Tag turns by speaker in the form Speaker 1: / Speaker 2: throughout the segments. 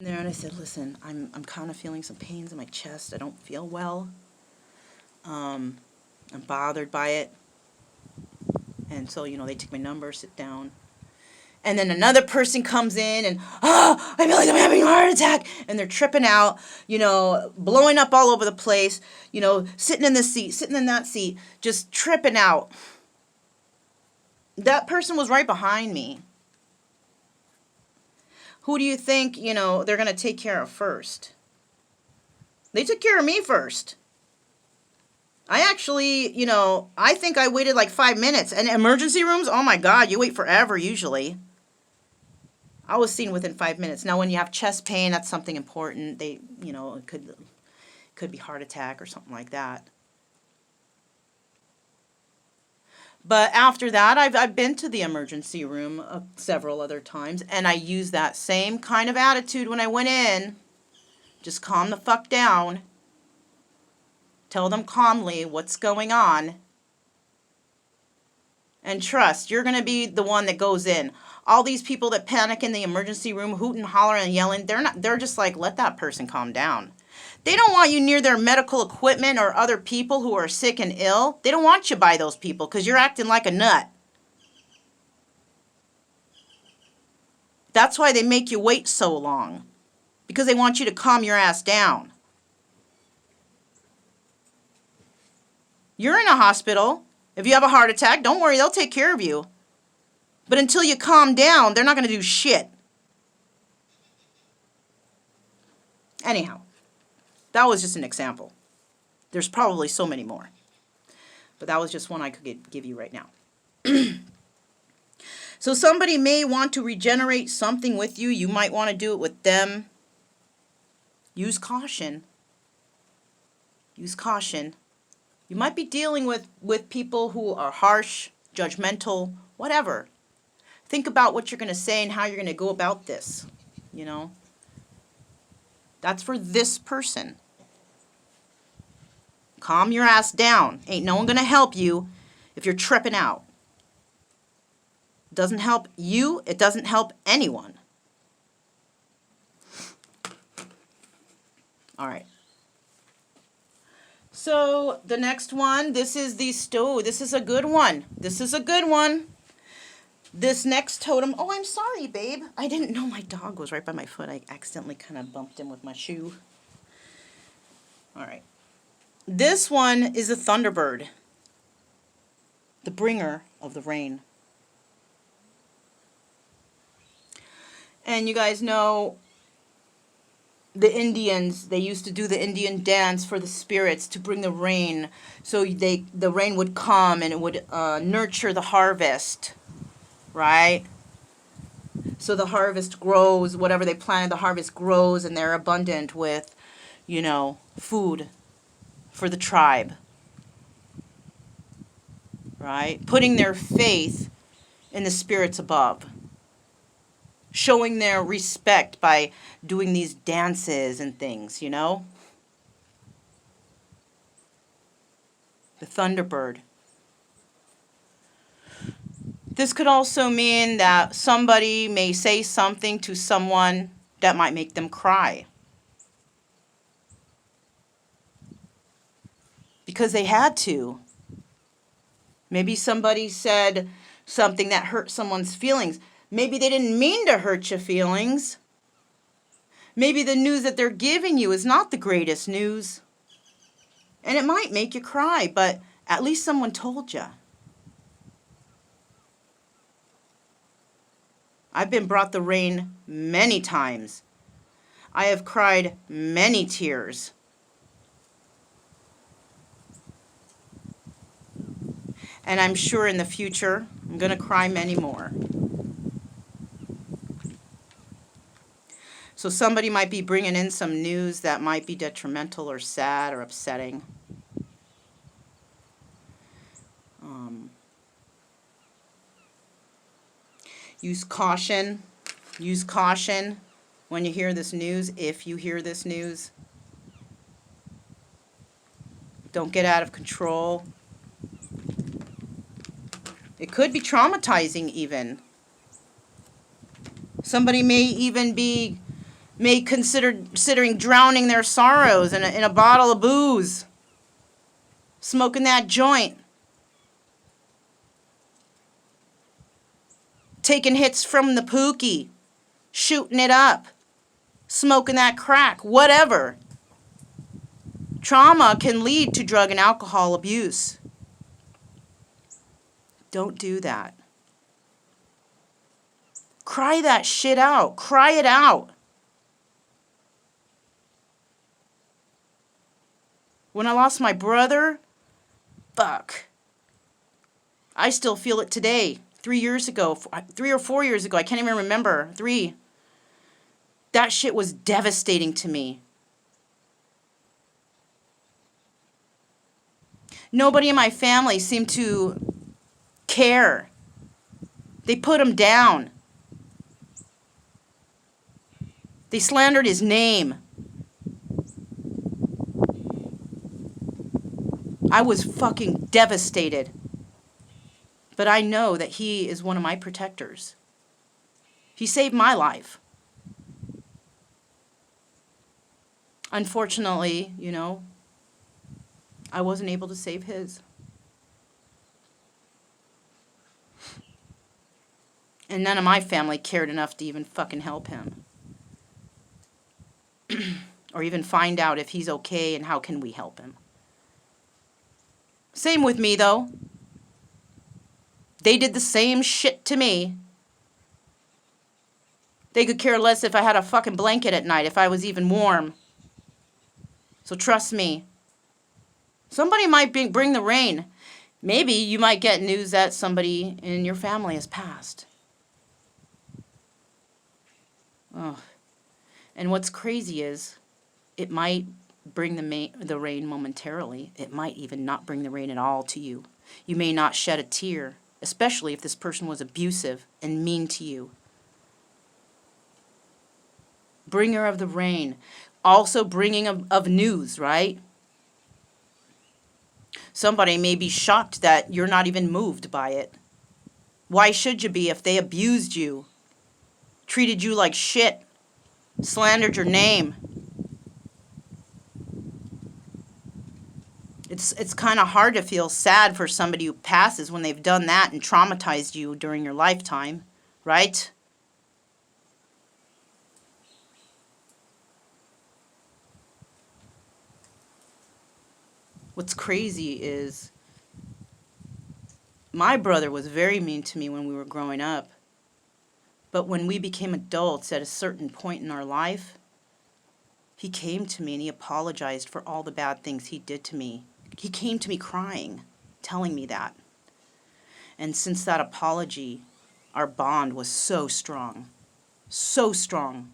Speaker 1: there and I said, listen, I'm kind of feeling some pains in my chest. I don't feel well. I'm bothered by it. And so, they take my number, sit down. And then another person comes in and, I feel like I'm having a heart attack. And they're tripping out, blowing up all over the place, sitting in this seat, sitting in that seat, just tripping out. That person was right behind me. Who do you think, they're going to take care of first? They took care of me first. I actually, I think I waited like 5 minutes. And emergency rooms, oh my God, you wait forever usually. I was seen within 5 minutes. Now, when you have chest pain, that's something important. It could be heart attack or something like that. But after that, I've been to the emergency room several other times, and I used that same kind of attitude when I went in. Just calm the fuck down. Tell them calmly what's going on. And trust, you're going to be the one that goes in. All these people that panic in the emergency room, hooting, hollering, and yelling, they're just like, let that person calm down. They don't want you near their medical equipment or other people who are sick and ill. They don't want you by those people because you're acting like a nut. That's why they make you wait so long. Because they want you to calm your ass down. You're in a hospital. If you have a heart attack, don't worry, they'll take care of you. But until you calm down, they're not going to do shit. Anyhow, that was just an example. There's probably so many more. But that was just one I could give you right now. So somebody may want to regenerate something with you. You might want to do it with them. Use caution. Use caution. You might be dealing with people who are harsh, judgmental, whatever. Think about what you're going to say and how you're going to go about this, That's for this person. Calm your ass down. Ain't no one going to help you if you're tripping out. It doesn't help you. It doesn't help anyone. All right. So the next one, this is the stove. This is a good one. This is a good one. This next totem, oh, I'm sorry, babe. I didn't know my dog was right by my foot. I accidentally kind of bumped him with my shoe. All right. This one is a thunderbird, the bringer of the rain. And you guys know the Indians, they used to do the Indian dance for the spirits to bring the rain. So the rain would come and it would nurture the harvest, right? So the harvest grows, whatever they planted, the harvest grows, and they're abundant with, food for the tribe, right? Putting their faith in the spirits above. Showing their respect by doing these dances and things, The Thunderbird. This could also mean that somebody may say something to someone that might make them cry. Because they had to. Maybe somebody said something that hurt someone's feelings. Maybe they didn't mean to hurt your feelings. Maybe the news that they're giving you is not the greatest news. And it might make you cry, but at least someone told you. I've been brought the rain many times. I have cried many tears. And I'm sure in the future, I'm going to cry many more. So somebody might be bringing in some news that might be detrimental or sad or upsetting. Use caution. Use caution when you hear this news, if you hear this news. Don't get out of control. It could be traumatizing even. Somebody may even be may considering drowning their sorrows in a bottle of booze, smoking that joint, taking hits from the pookie, shooting it up, smoking that crack, whatever. Trauma can lead to drug and alcohol abuse. Don't do that. Cry that shit out. Cry it out. When I lost my brother, fuck. I still feel it today. 3 years ago, 3 or 4 years ago, I can't even remember. 3. That shit was devastating to me. Nobody in my family seemed to care. They put him down. They slandered his name. I was fucking devastated. But I know that he is one of my protectors. He saved my life. Unfortunately, you know, I wasn't able to save his. And none of my family cared enough to even fucking help him. Or even find out if he's okay and how can we help him. Same with me, though. They did the same shit to me. They could care less if I had a fucking blanket at night, if I was even warm. So trust me. Somebody might bring the rain. Maybe you might get news that somebody in your family has passed. Oh. And what's crazy is, it might bring the rain momentarily. It might even not bring the rain at all to you. You may not shed a tear, especially if this person was abusive and mean to you. Bringer of the rain. Also bringing of news, right? Somebody may be shocked that you're not even moved by it. Why should you be if they abused you, treated you like shit, slandered your name? It's kind of hard to feel sad for somebody who passes when they've done that and traumatized you during your lifetime, right? What's crazy is my brother was very mean to me when we were growing up. But when we became adults at a certain point in our life, he came to me and he apologized for all the bad things he did to me. He came to me crying, telling me that. And since that apology, our bond was so strong. So strong.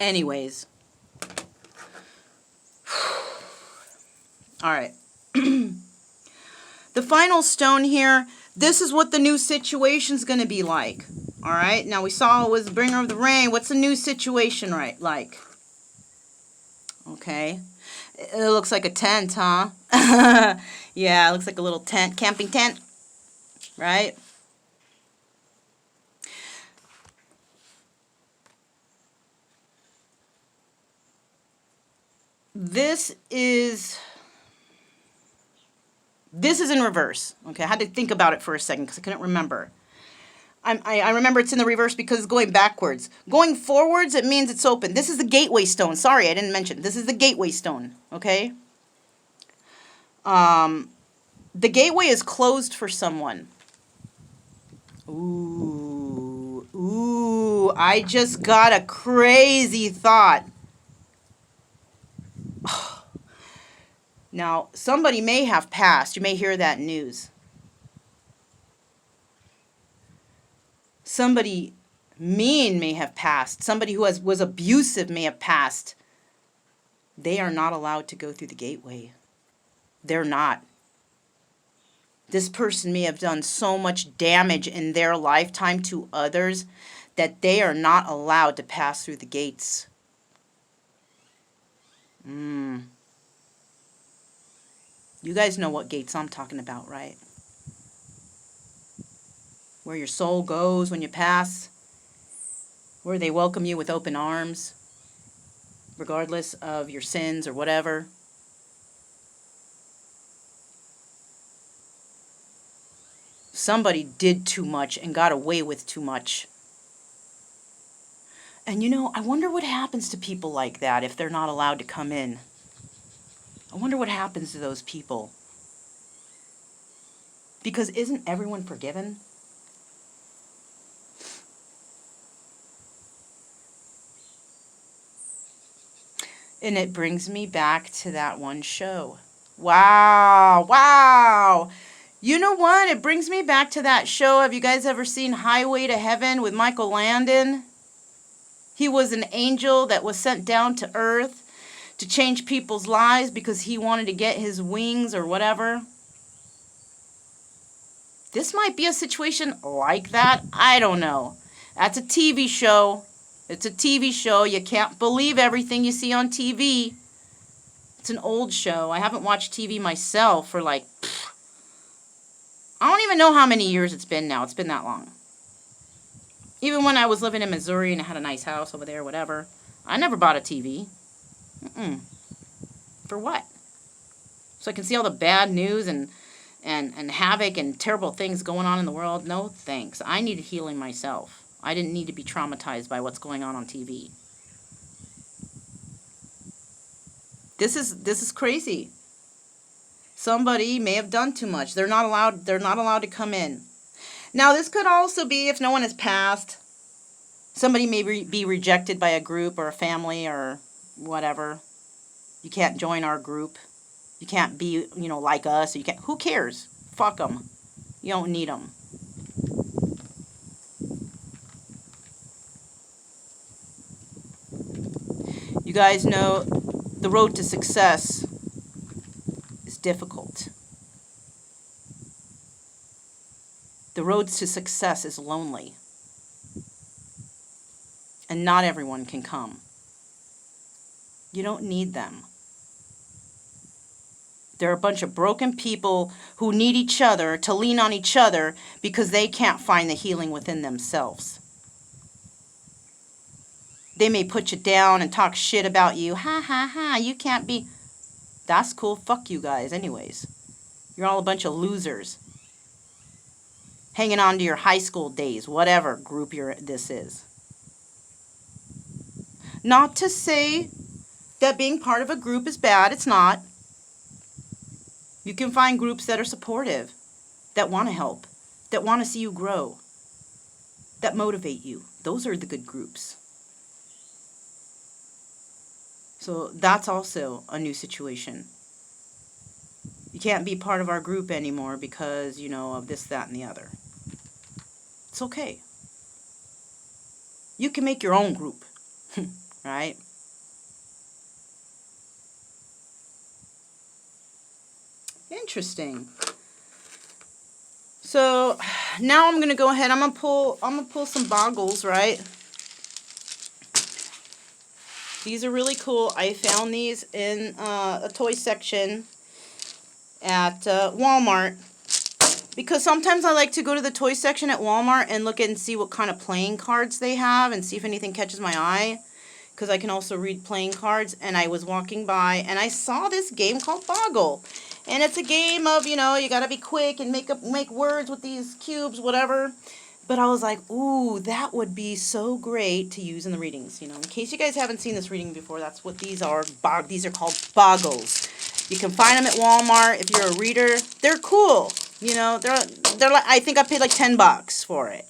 Speaker 1: Anyways. All right. The final stone here, this is what the new situation's going to be like. All right. Now we saw it was the bringer of the rain. What's the new situation like? Okay. It looks like a tent, huh? Yeah, it looks like a little tent, camping tent. Right? This is in reverse. Okay, I had to think about it for a second because I couldn't remember. I remember it's in the reverse because it's going backwards. Going forwards, it means it's open. This is the gateway stone. Sorry, I didn't mention. This is the gateway stone, okay? The gateway is closed for someone. Ooh, I just got a crazy thought. Now, somebody may have passed. You may hear that news. Somebody mean may have passed. Somebody who was abusive may have passed. They are not allowed to go through the gateway. They're not. This person may have done so much damage in their lifetime to others that they are not allowed to pass through the gates. You guys know what gates I'm talking about, right? where your soul goes when you pass, where they welcome you with open arms, regardless of your sins or whatever. Somebody did too much and got away with too much. And you know, I wonder what happens to people like that if they're not allowed to come in. I wonder what happens to those people. Because isn't everyone forgiven? And it brings me back to that one show. Wow, wow. You know what? It brings me back to that show. Have you guys ever seen Highway to Heaven with Michael Landon? He was an angel that was sent down to earth to change people's lives because he wanted to get his wings or whatever. This might be a situation like that. I don't know. That's a TV show. It's a TV show. You can't believe everything you see on TV. It's an old show. I haven't watched TV myself for like, I don't even know how many years it's been now. It's been that long. Even when I was living in Missouri and I had a nice house over there, whatever, I never bought a TV. For what? So I can see all the bad news and havoc and terrible things going on in the world? No, thanks. I needed healing myself. I didn't need to be traumatized by what's going on TV. This is crazy. Somebody may have done too much. They're not allowed to come in. Now, this could also be if no one has passed. Somebody may be rejected by a group or a family or whatever. You can't join our group. You can't be, like us. You can't. Who cares? Fuck them. You don't need them. You guys know the road to success is difficult. The road to success is lonely. And not everyone can come. You don't need them. They're a bunch of broken people who need each other to lean on each other because they can't find the healing within themselves. They may put you down and talk shit about you. Ha ha ha, you can't be. That's cool. Fuck you guys anyways. You're all a bunch of losers. Hanging on to your high school days, whatever group this is. Not to say that being part of a group is bad. It's not. You can find groups that are supportive, that want to help, that want to see you grow, that motivate you. Those are the good groups. So that's also a new situation. You can't be part of our group anymore because, of this, that, and the other. It's okay. You can make your own group, right? Interesting. So now I'm gonna go ahead. I'm gonna pull some boggles, right? These are really cool. I found these in a toy section at Walmart. Because sometimes I like to go to the toy section at Walmart and look and see what kind of playing cards they have and see if anything catches my eye. Because I can also read playing cards. And I was walking by and I saw this game called Boggle. And it's a game of, you got to be quick and make words with these cubes, whatever. But I was like, ooh, that would be so great to use in the readings. In case you guys haven't seen this reading before, that's what these are. These are called Boggles. You can find them at Walmart if you're a reader. They're cool. They're like, I think I paid like $10 for it.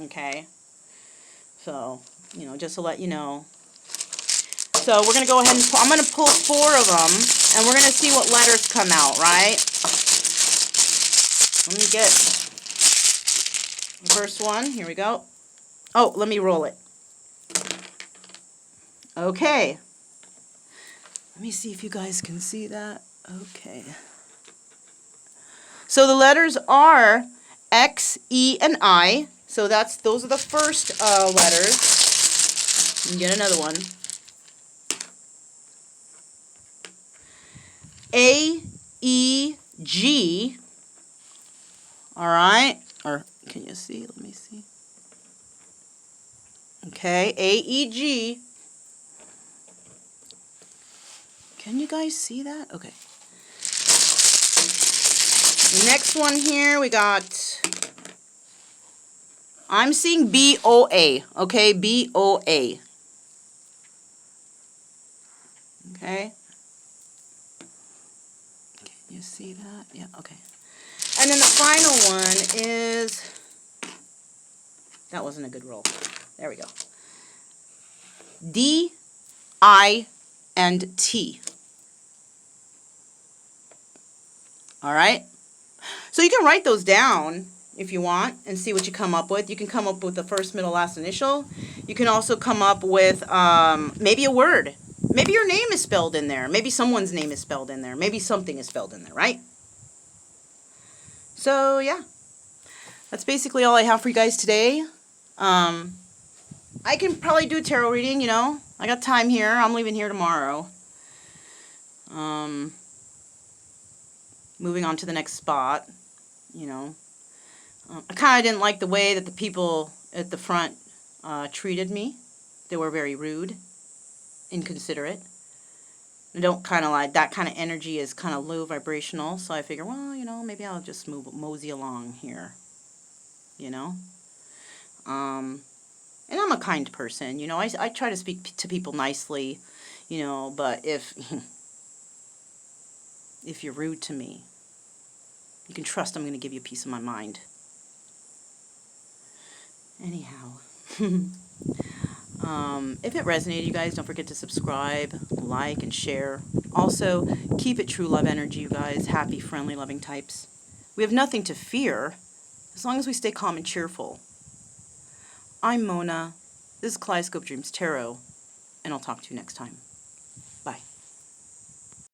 Speaker 1: Okay. So, just to let you know. So we're going to go ahead and I'm going to pull 4 of them and we're going to see what letters come out, right? Let me get the first one. Here we go. Oh, let me roll it. Okay. Let me see if you guys can see that. Okay. So the letters are X, E, and I. So those are the first letters. You can get another one. A, E, G. All right. Or Can you see? Let me see. Okay, AEG. Can you guys see that? Okay. The next one here, we got, I'm seeing BOA, okay, BOA. Okay. Can you see that? Yeah, okay. And then the final one is, that wasn't a good roll. There we go. D, I, and T. All right? So you can write those down if you want and see what you come up with. You can come up with the first, middle, last initial. You can also come up with maybe a word. Maybe your name is spelled in there. Maybe someone's name is spelled in there. Maybe something is spelled in there, right? So, yeah. That's basically all I have for you guys today. I can probably do a tarot reading, you know. I got time here. I'm leaving here tomorrow. Moving on to the next spot, you know. I kind of didn't like the way that the people at the front treated me. They were very rude, inconsiderate. I don't kind of like, that kind of energy is kind of low vibrational, so I figure, well, you know, maybe I'll just mosey along here, you know. And I'm a kind person, you know. I try to speak to people nicely, you know, but if you're rude to me, you can trust I'm going to give you a piece of my mind. Anyhow, if it resonated, you guys, don't forget to subscribe, like, and share. Also, keep it true love energy, you guys. Happy, friendly, loving types. We have nothing to fear as long as we stay calm and cheerful. I'm Mona. This is Kaleidoscope Dreams Tarot, and I'll talk to you next time. Bye.